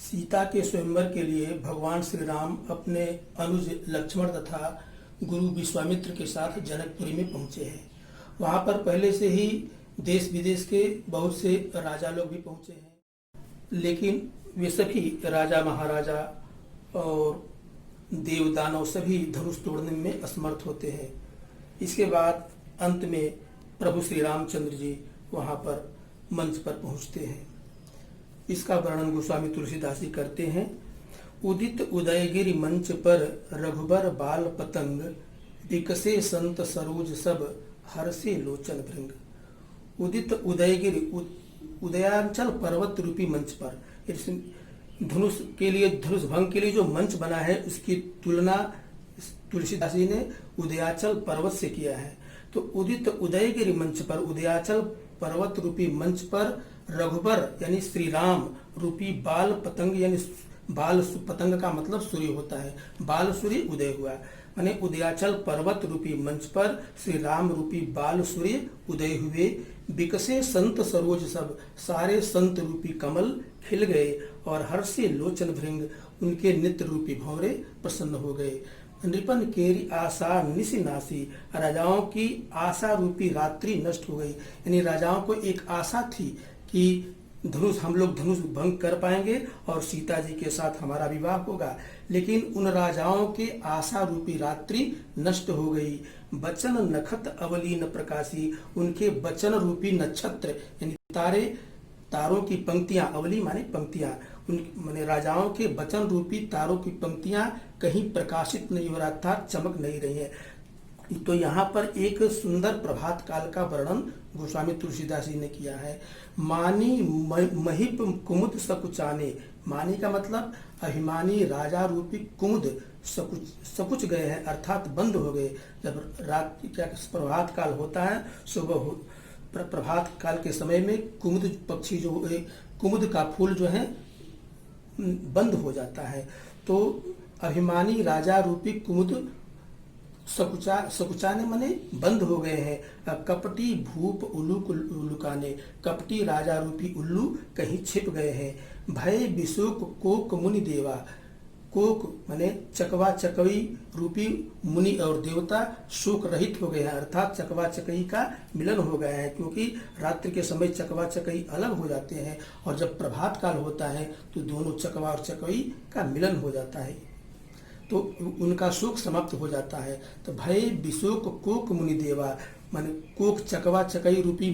सीता के स्वयंवर के लिए भगवान श्री राम अपने अनुज लक्ष्मण तथा गुरु विश्वामित्र के साथ जनकपुरी में पहुंचे हैं। वहां पर पहले से ही देश विदेश के बहुत से राजा लोग भी पहुंचे हैं, लेकिन वे सभी राजा महाराजा और देव दानव सभी धनुष तोड़ने में असमर्थ होते हैं। इसके बाद अंत में प्रभु श्री रामचंद्र जी वहां पर मंच पर पहुंचते हैं। इसका वर्णन गोस्वामी तुलसीदास जी करते हैं। उदित उदयगिरि मंच पर रघुबर बाल पतंग, विकसे संत सरोज सब हर्षे लोचन भृंग। उदित उदयगिरि उदयांचल पर्वत रूपी मंच पर, धनुष के लिए, धनुष भंग के लिए जो मंच बना है उसकी तुलना तुलसीदास जी ने उदयाचल पर्वत से किया है। तो उदित उदयगिरि मंच पर, उदयाचल पर्वत रूपी मंच पर रघुबर यानी श्री राम रूपी बाल पतंग, यानी बाल पतंग का मतलब सूर्य होता है, बाल सूर्य उदय हुआ, माने उदयाचल पर्वत रूपी मंच पर श्री राम रूपी बाल सूर्य उदय हुए। विकसे संत सरोज सब, सारे संत रूपी कमल खिल गए और हर्षे लोचन भृंग, उनके नित्य रूपी भंवरे प्रसन्न हो गए। नृपन केरी आशा निशि नासी, राजाओं की आशा रूपी रात्रि नष्ट हो गई, यानी राजाओं को एक आशा थी कि धनुष, हम लोग धनुष भंग कर पाएंगे और सीता जी के साथ हमारा विवाह होगा, लेकिन उन राजाओं के आशा रूपी रात्रि नष्ट हो गई। बचन नखत अवलीन प्रकाशी, उनके बचन रूपी नक्षत्र यानी तारे, तारों की पंक्तियां, अवली माने पंक्तियां, उन माने राजाओं के बचन रूपी तारों की पंक्तियां कहीं प्रकाशित नहीं हो रहा था, चमक नहीं रही है। तो यहाँ पर एक सुंदर प्रभात काल का वर्णन गोस्वामी तुलसीदास जी ने किया है। मानी महिप कुमुद सकुचाने, मानी का मतलब अभिमानी राजा रूपी कुमुद सकुच गए हैं, अर्थात बंद हो गए। जब रात क्या प्रभात काल होता है, सुबह प्रभात काल के समय में कुमुद पक्षी जो, कुमुद का फूल जो है बंद हो जाता है। तो अभिमानी राजा रूपी कुमुद सकुचाने माने बंद हो गए हैं। कपटी भूप उल्लू उल्लुकाने, कपटी राजा रूपी उल्लू कहीं छिप गए हैं। भय विशोक कोक मुनि देवा, कोक माने चकवा चकई रूपी मुनि और देवता शोक रहित हो गए हैं, अर्थात चकवा चकई का मिलन हो गया है, क्योंकि रात्रि के समय चकवा चकई अलग हो जाते हैं और जब प्रभात काल होता है तो दोनों चकवा और चकई का मिलन हो जाता है, तो उनका शोक समाप्त हो जाता है। तो भय विशोक कोक मुनि देवा, माने कोक चकवा चकई रूपी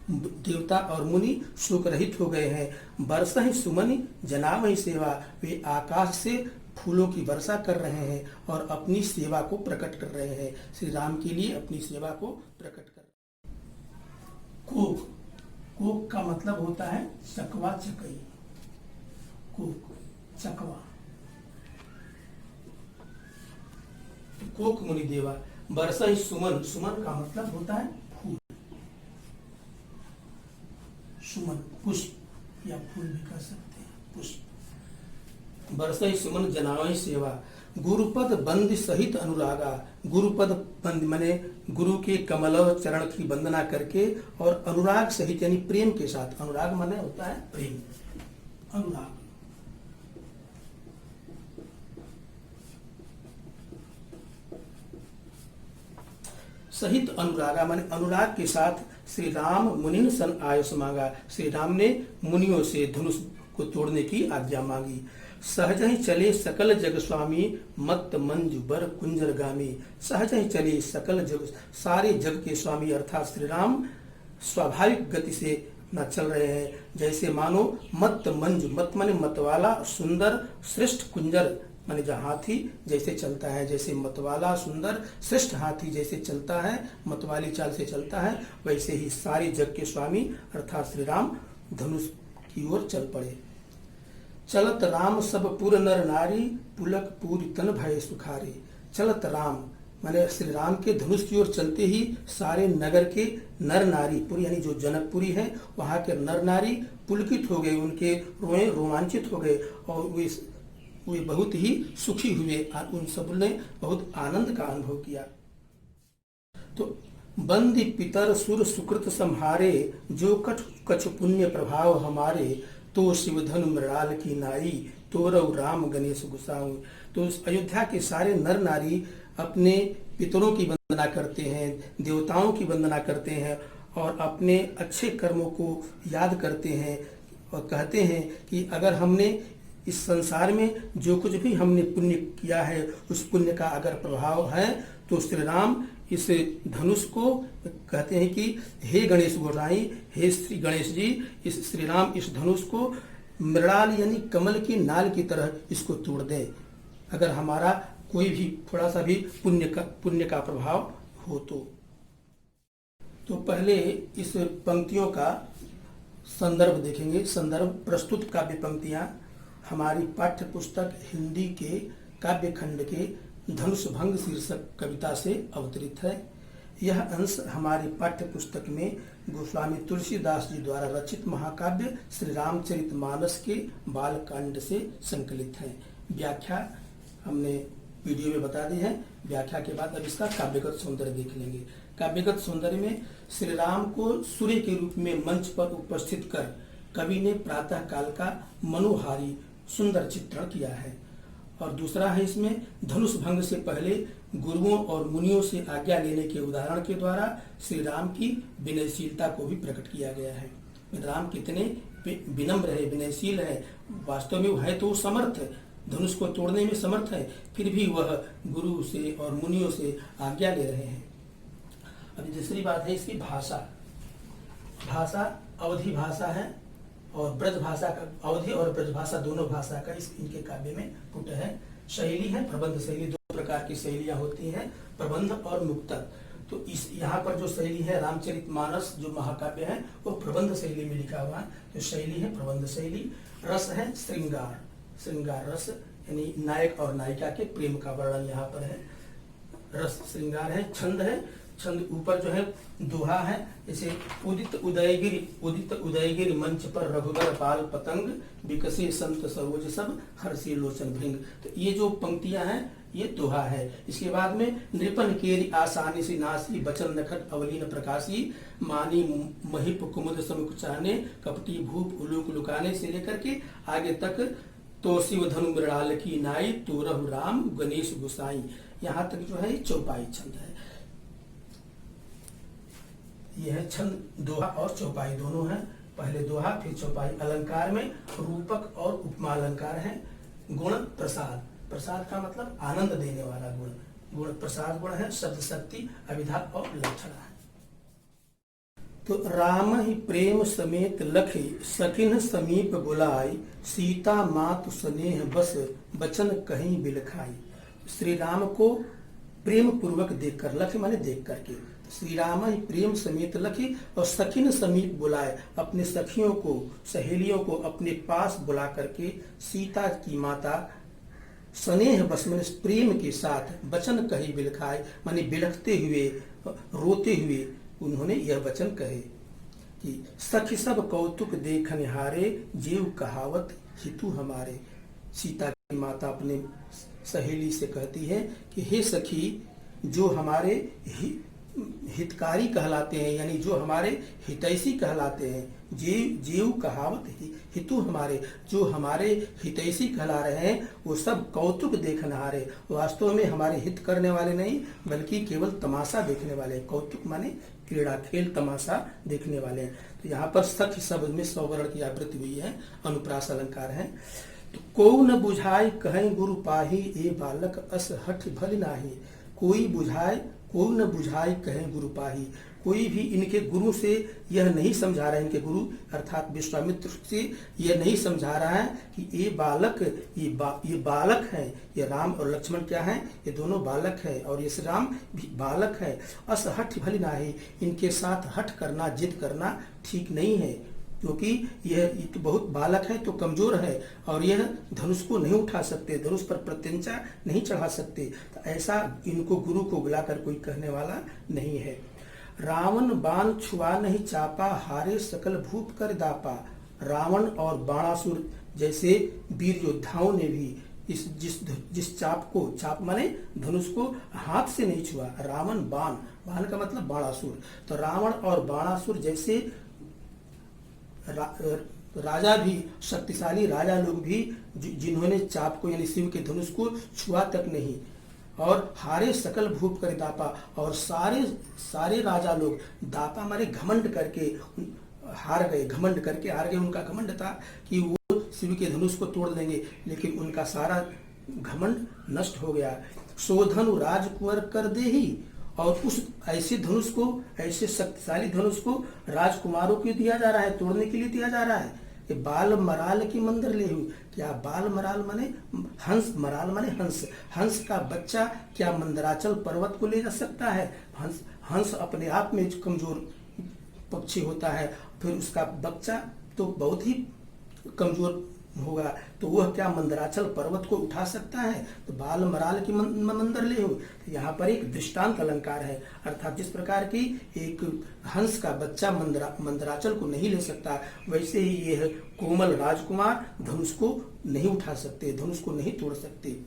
देवता और मुनि शोक रहित हो गए हैं। बरसा ही सुमन जनाम ही सेवा, वे आकाश से फूलों की वर्षा कर रहे हैं और अपनी सेवा को प्रकट कर रहे हैं, श्री राम के लिए अपनी सेवा को प्रकट कर रहे हैं। कोक, कोक का मतलब होता है चकवा चकई, कोक चकवा, कोक मुनि देवा। बरसा ही सुमन, सुमन का मतलब होता है फूल, सुमन पुष्प या फूल भी कह सकते हैं, पुष्प। बरसा ही सुमन जनावई सेवा, गुरुपद बंद सहित अनुरागा, गुरुपद बंद माने गुरु के कमल चरण की वंदना करके और अनुराग सहित यानी प्रेम के साथ, अनुराग माने होता है प्रेम, अनुराग। सहित अनुरागा माने अनुराग के साथ श्री राम मुनिन सन आयुष मांगा, श्री राम ने मुनियों से धनुष को तोड़ने की आज्ञा मांगी। सहज ही चले सकल जग स्वामी, मत मंजु बर कुंजर गामी, सहज ही चले सकल जग, सारे जग के स्वामी अर्थात श्री राम स्वाभाविक गति से न चल रहे हैं, जैसे मानो मत मंजु, मत माने मतवाला सुंदर श्रेष्ठ, कुंजर माने जो हाथी जैसे चलता है, जैसे मतवाला सुंदर श्रेष्ठ हाथी जैसे चलता है, मतवाली चाल से चलता है, वैसे ही सारे जग के स्वामी अर्थात श्री राम धनुष की ओर चल पड़े। चलत राम सब पुर नर नारी, पुलक पूरी तन भय सुखारे, चलत राम माने श्री राम के धनुष की ओर चलते ही सारे नगर के नर नारी, पुरी यानी जो जनकपुरी है वहां के नर नारी पुलकित हो गए, उनके रोए रोमांचित हो गए और वे बहुत ही सुखी हुए, उन सब ने बहुत आनंद का अनुभव किया। तो बंदी पितर सुर सुकृत संहारे, जो कछ पुण्य प्रभाव हमारे, तो शिव धनु मृणाल की नाई, तोरऊ राम गणेश गुसाऊं। तो अयोध्या के सारे नर नारी अपने पितरों की वंदना करते हैं, देवताओं की वंदना करते हैं और अपने अच्छे कर्मों को याद करते हैं और कहते हैं कि अगर हमने इस संसार में जो कुछ भी हमने पुण्य किया है उस पुण्य का अगर प्रभाव है तो श्री राम इस धनुष को कहते हैं कि हे गणेश गोसाई, हे श्री गणेश जी, इस श्री राम इस धनुष को मृणाल यानी कमल की नाल की तरह इसको तोड़ दें, अगर हमारा कोई भी थोड़ा सा भी पुण्य का प्रभाव हो तो पहले इस पंक्तियों का संदर्भ देखेंगे। संदर्भ प्रस्तुत काव्य पंक्तियां हमारी पाठ्य पुस्तक हिंदी के काव्य खंड के धनुष भंग शीर्षक कविता से अवतरित है। यह अंश हमारी पाठ्य पुस्तक में गोस्वामी तुलसीदास जी द्वारा रचित महाकाव्य श्री रामचरितमानस के बालकांड से संकलित है। व्याख्या हमने वीडियो में बता दी है। व्याख्या के बाद अब इसका काव्यगत सौंदर्य देख लेंगे। काव्यगत सौंदर्य में श्री राम को सूर्य के रूप में मंच पर उपस्थित कर कवि ने प्रातः काल का मनोहारी सुंदर चित्रण किया है। और दूसरा है इसमें धनुष भंग से पहले गुरुओं और मुनियों से आज्ञा लेने के उदाहरण के द्वारा श्री राम की विनयशीलता को भी प्रकट किया गया है। राम कितने विनम्र है, विनयशील है, वास्तव में है तो समर्थ है, धनुष को तोड़ने में समर्थ है, फिर भी वह गुरु से और मुनियों से आज्ञा ले रहे हैं। अभी दूसरी बात है इसकी भाषा। भाषा अवधि भाषा है और ब्रज भाषा का, अवधि और ब्रज भाषा दोनों भाषा का इनके काव्य में पुट है। शैली है प्रबंध शैली, दो प्रकार की शैलियां होती हैं, प्रबंध और मुक्तक। तो इस यहाँ पर जो शैली है रामचरितमानस जो महाकाव्य है वो प्रबंध शैली में लिखा हुआ है, तो शैली है प्रबंध शैली। रस है श्रृंगार, श्रृंगार रस यानी नायक और नायिका के प्रेम का वर्णन यहाँ पर है, रस श्रृंगार है। छंद है, छंद ऊपर जो है दोहा है, जैसे उदित उदयगिरि मंच पर रघुबर पाल पतंग, विकसे संत सरोज सब हर्षी लोचन भृंग। तो ये जो पंक्तियां हैं ये दोहा है। इसके बाद में नृपन केरी आसानी से नासी, बचन नखट अवलीन प्रकाशी, मानी महिप कुमुद समुख चाहने, कपटी भूप उलूक लुकाने से लेकर के आगे तक तो शिव धनु मृणाल की नाई, तोरहु राम गणेश गुसाई, यहाँ तक जो है चौपाई छंद है। यह है छंद, दोहा और चौपाई दोनों है। पहले दोहा फिर चौपाई। अलंकार में रूपक और उपमा अलंकार है। गुण प्रसाद, प्रसाद का मतलब आनंद देने वाला गुण, गुण प्रसाद गुण है। शब्द शक्ति, अभिधा और लक्षणा है। तो राम ही प्रेम समेत लखी, सखिन समीप बुलाई, सीता मातु स्नेह बस, बचन कहीं बिलखाई। श्री राम को प्रेम पूर्वक देखकर, लख माने देख करके, श्री राम ही प्रेम समेत लखी और सखिन समीप बुलाए, अपने सखियों को सहेलियों को अपने पास बुला करके सीता की माता स्नेह बस माने प्रेम के साथ वचन कही बिलखाए माने बिलखते हुए रोते हुए उन्होंने यह वचन कहे कि सखी सब कौतुक देख निहारे, जीव कहावत हितु हमारे। सीता की माता अपने सहेली से कहती है कि हे सखी, जो हमारे हितकारी कहलाते हैं यानी जो हमारे हितैषी कहलाते हैं, जीव कहावत हितु हमारे, जो हमारे हितैषी कहला रहे हैं वो सब कौतुक देखनहारे, वास्तव में हमारे हित करने वाले नहीं बल्कि केवल तमाशा देखने वाले। कौतुक माने क्रीड़ा, खेल, तमाशा देखने वाले हैं। तो यहाँ पर सखी शब्द में स्वर्ण की आवृत्ति हुई है, अनुप्रास अलंकार है। तो को न बुझाए कहें गुरु पाही, ए बालक अस हठ भल नाही। कोई बुझाए, को न बुझाए कहें गुरु पाही, कोई भी इनके गुरु से यह नहीं समझा रहा है, इनके गुरु अर्थात विश्वामित्र से यह नहीं समझा रहा है कि ये बालक, ये बालक है, ये राम और लक्ष्मण क्या है, ये दोनों बालक है और ये श्री राम भी बालक है। अस हठ भली नाही, इनके साथ हठ करना, जिद करना ठीक नहीं है, क्योंकि यह तो बहुत बालक है तो कमजोर है और यह धनुष को नहीं उठा सकते, धनुष पर प्रत्यंचा नहीं चढ़ा सकते। तो ऐसा इनको गुरु को बुलाकर कोई कहने वाला नहीं है। रावण बाण छुआ नहीं चापा, हारे सकल भूप कर दापा। रावण और बाणासुर जैसे वीर योद्धाओं ने भी जिस चाप को, चाप माने धनुष को हाथ से नहीं छुआ। रावण बाण, बाण का मतलब बाणासुर, तो रावण और बाणासुर जैसे तो राजा भी, शक्तिशाली राजा लोग भी जिन्होंने चाप को यानी शिव के धनुष को छुआ तक नहीं, और हारे सकल भूप कर दापा, और सारे राजा लोग दापा मारे घमंड करके हार गए, घमंड करके हार गए। उनका घमंड था कि वो शिव के धनुष को तोड़ देंगे, लेकिन उनका सारा घमंड नष्ट हो गया। सो धनु राजकुंवर कर दे ही, और उस ऐसे धनुष को, ऐसे शक्तिशाली धनुष को राजकुमारों को दिया जा रहा है, तोड़ने के लिए दिया जा रहा है। कि बाल मराल की मंदिर ले हूँ, क्या बाल मराल माने हंस, मराल माने हंस, हंस का बच्चा क्या मंदराचल पर्वत को ले जा सकता है? हंस अपने आप में कमजोर पक्षी होता है, फिर उसका बच्चा तो बहुत ही कमजोर होगा, तो वह क्या मंदराचल पर्वत को उठा सकता है? तो बाल मराल की मंदिर ले हो, यहाँ पर एक दृष्टांत अलंकार है, अर्थात जिस प्रकार की एक हंस का बच्चा मंदराचल को नहीं ले सकता, वैसे ही यह कोमल राजकुमार धनुष को नहीं उठा सकते, धनुष को नहीं तोड़ सकते।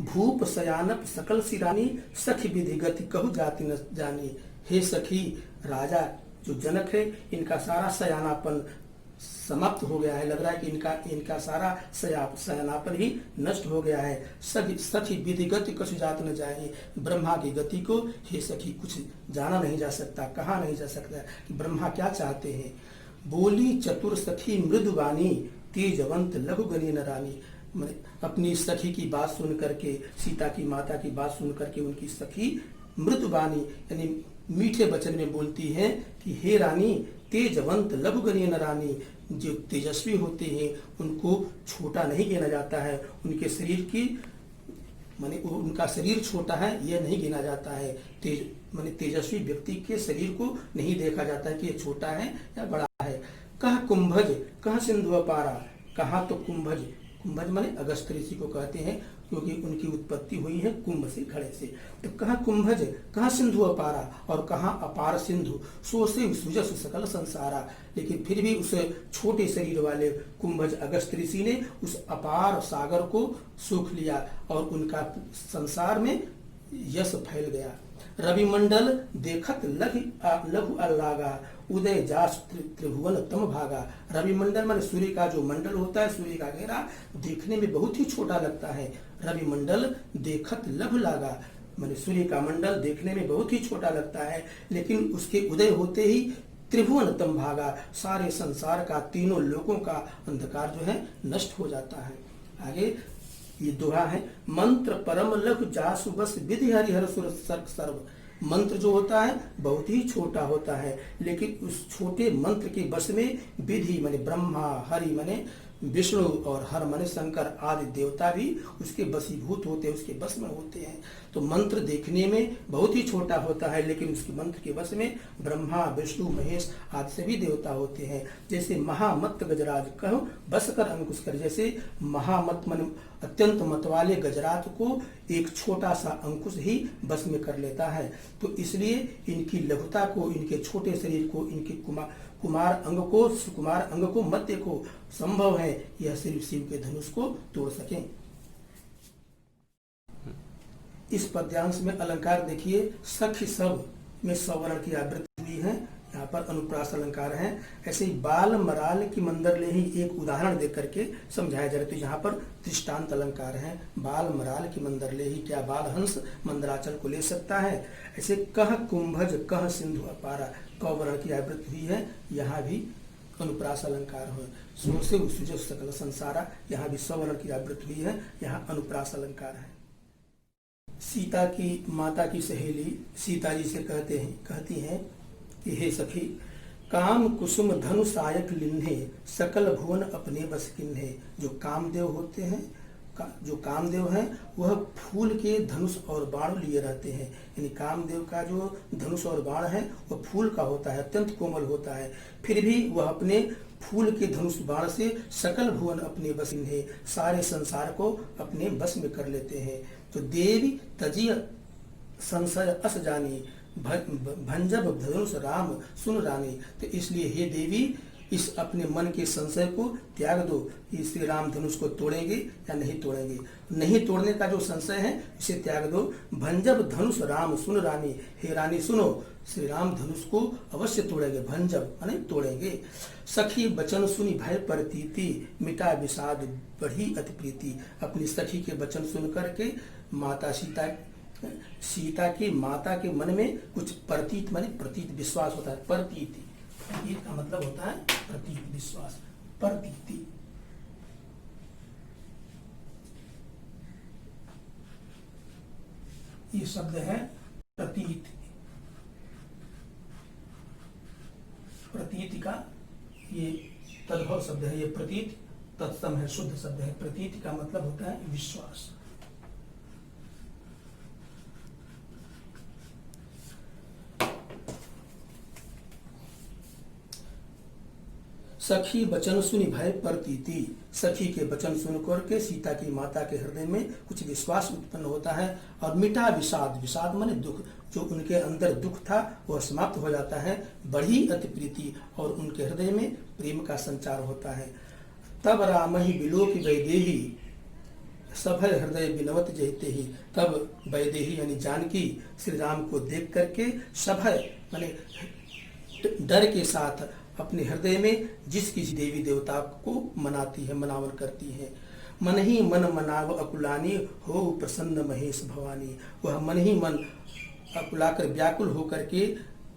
भूप सयानप सकल सिरानी, सखी विधि गति कहु जाति न जानी। हे सखी, राजा जो जनक है, इनका सारा सयानापन समाप्त हो गया है, लग रहा है कि इनका सारा सयानापन ही नष्ट हो गया है। सखी विधि गति कछु जात न जाए, ब्रह्मा की गति को हे सखी कुछ जाना नहीं जा सकता, कहा नहीं जा सकता कि ब्रह्मा क्या चाहते हैं। बोली चतुर सखी मृदुवानी, तेजवंत लघु गणी नरानी। अपनी सखी की बात सुन करके, सीता की माता की बात सुन करके उनकी सखी मृदुवानी यानी मीठे वचन में बोलती है कि हे रानी, तेजवंत लघु गणी नरानी, जो तेजस्वी होते हैं उनको छोटा नहीं गिना जाता है, उनके शरीर की माने उनका शरीर छोटा है यह नहीं गिना जाता है। माने तेजस्वी व्यक्ति के शरीर को नहीं देखा जाता है कि यह छोटा है या बड़ा है। कह कुंभज कह सिंधु अपारा, कहा तो कुंभज, कुंभज माने अगस्त ऋषि को कहते हैं, क्योंकि उनकी उत्पत्ति हुई है कुंभ से, घड़े से। तो कहा कुंभज कहा सिंधु अपारा, और कहा अपार सिंधु, सो से सुजस सकल संसारा। लेकिन फिर भी उस छोटे शरीर वाले कुंभज अगस्त ऋषि ने उस अपार सागर को सूख लिया, और उनका संसार में यश फैल गया। रविमंडल देखत लघु अल्लागा, उदय जास त्रिभुवन तम भागा। रविमंडल माने सूर्य का जो मंडल होता है, सूर्य का घेरा देखने में बहुत ही छोटा लगता है। रविमंडल देखत लघु लागा, माने सूर्य का मंडल देखने में बहुत ही छोटा लगता है, लेकिन उसके उदय होते ही त्रिभुवन तम भागा, सारे संसार का, तीनों लोकों का अंधकार जो है नष्ट हो जाता है। आगे ये दोहा है, मंत्र परम लघु जासु बस विधि हरिहर सुर सर्ग सर्व। मंत्र जो होता है बहुत ही छोटा होता है, लेकिन उस छोटे मंत्र के बस में विधि माने ब्रह्मा, हरि माने विष्णु, और हर माने शंकर आदि देवता भी उसके बसीभूत होते हैं, उसके बस में होते हैं। तो मंत्र देखने में बहुत ही छोटा होता है, लेकिन उसके मंत्र के बस में ब्रह्मा, विष्णु, महेश आदि सभी देवता होते हैं। जैसे महामत गजराज कहो बस कर अंकुश कर, जैसे महामत मन अत्यंत मत वाले गजराज को एक छोटा सा अंकुश ही बस में कर लेता है। तो इसलिए इनकी लघुता को, इनके छोटे शरीर को, इनके कुमार अंग को मध्य को संभव है यह सिर्फ शिव के धनुष को तोड़ सकें। इस पद्यांश में अलंकार देखिए, सखी सब में सवर्ण की आवृत्ति हुई है, यहाँ पर अनुप्रास अलंकार है। ऐसे ही बाल मराल की मंदिर ले ही एक उदाहरण देख करके समझाया जा रहा है। तो यहाँ पर दृष्टांत अलंकार है, बाल मराल की मंदिर ले ही, क्या बाल हंस मंदराचल को ले सकता है? ऐसे कह कुंभज कह सिंधु अपारा, कवर्ण की आवृत्ति हुई है, यहाँ भी अनुप्रास अलंकार है। सो से सुजो सकल संसारा, यहाँ भी सवर्ण की आवृत्ति हुई है, यहाँ अनुप्रास अलंकार है। सीता की माता की सहेली सीता जी से कहती हैं कि हे सखी, काम कुसुम धनु सायक लिन्हे, सकल भुवन अपने बस किन्हे। जो कामदेव होते हैं, जो कामदेव हैं वह फूल के धनुष और बाण लिए रहते हैं। यानी कामदेव का जो धनुष और बाण है वह फूल का होता है, अत्यंत कोमल होता है, फिर भी वह अपने फूल के धनुष बाण से सकल भुवन अपने बस किन्हे, सारे संसार को अपने बस में कर लेते हैं। तो देवी तजिय संशय अस जानी, भंजब धनुष राम सुन रानी। तो इसलिए हे देवी, इस अपने मन के संशय को त्याग दो कि श्री राम धनुष को तोड़ेंगे या नहीं तोड़ेंगे। नहीं तोड़ने का जो संशय है इसे त्याग दो। भंजब धनुष राम सुन रानी, हे रानी सुनो, श्री राम धनुष को अवश्य तोड़ेंगे। भंजब माने तोड़ेंगे। सखी बचन सुनी भय प्रतीति, मिटा विषाद बढ़ी अति प्रीति। अपनी सखी के वचन सुन करके माता सीता की माता के मन में कुछ प्रतीत माने प्रतीत विश्वास होता है। प्रतीति, प्रतीत का मतलब होता है प्रतीत विश्वास, प्रतीति। ये शब्द है प्रतीत। प्रतीति का ये तद्भव शब्द है। ये प्रतीत तत्सम है, शुद्ध शब्द है। प्रतीति का मतलब होता है विश्वास। सखी वचन सुनी भय प्रतीति, सखी के वचन सुनकर के सीता की माता के हृदय में कुछ विश्वास उत्पन्न होता है। और मिटा विषाद, विषाद माने दुख, जो उनके अंदर दुख था वह समाप्त हो जाता है। बढ़ी अति प्रीति, और उनके हृदय में प्रेम का संचार होता है। तब राम ही बिलोक वैदेही, सभय हृदय बिनवत जयते ही। तब वैदेही यानी जानकी श्री राम को देख करके सभय माने डर के साथ अपने हृदय में जिस किसी देवी देवता को मनाती है, मनावन करती है। मन ही मन मनाव अकुलानी, हो प्रसन्न महेश भवानी। वह मन ही मन अकुलाकर व्याकुल होकर के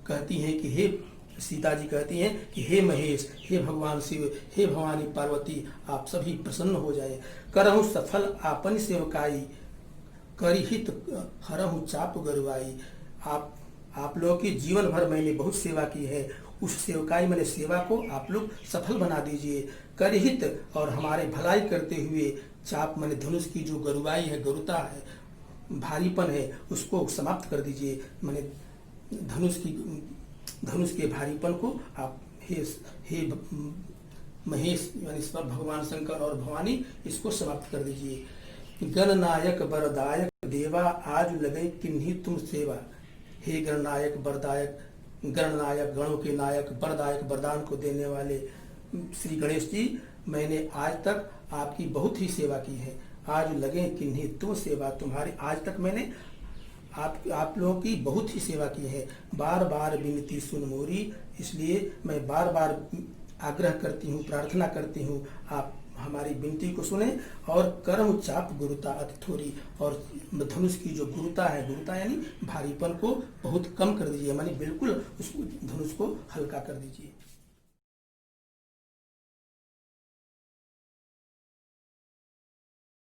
कहती हैं कि हे सीता जी कहती हैं कि हे महेश, हे भगवान शिव, हे भवानी पार्वती, आप सभी प्रसन्न हो जाए। करहु सफल आपन सेवकाई, करिहित हरहु चाप गरुआई। आप लोगों की जीवन भर मैंने बहुत सेवा की है, उस सेवकाई मैंने सेवा को आप लोग सफल बना दीजिए। करहित, और हमारे भलाई करते हुए, चाप मैंने धनुष की जो गरुआई है, गरुता है, भारीपन है, उसको समाप्त कर दीजिए। मैंने धनुष के भारीपन को आप हे महेश यानी भगवान शंकर और भवानी इसको समाप्त कर दीजिए। गणनायक वरदायक देवा, आज लगे किन्हीं तुम सेवा। हे गणनायक वरदायक, गणनायक गणों के नायक, वरदायक वरदान को देने वाले श्री गणेश जी, मैंने आज तक आपकी बहुत ही सेवा की है। आज लगे किन्हीं तुम सेवा, तुम्हारी आज तक मैंने आप लोगों की बहुत ही सेवा की है। बार बार विनती सुन मोरी, इसलिए मैं बार बार आग्रह करती हूँ, प्रार्थना करती हूँ, आप हमारी विनती को सुने। और करम चाप गुरुता अति थोड़ी, और धनुष की जो गुरुता है, गुरुता यानी भारीपन को बहुत कम कर दीजिए, मानी बिल्कुल उस धनुष को हल्का कर दीजिए।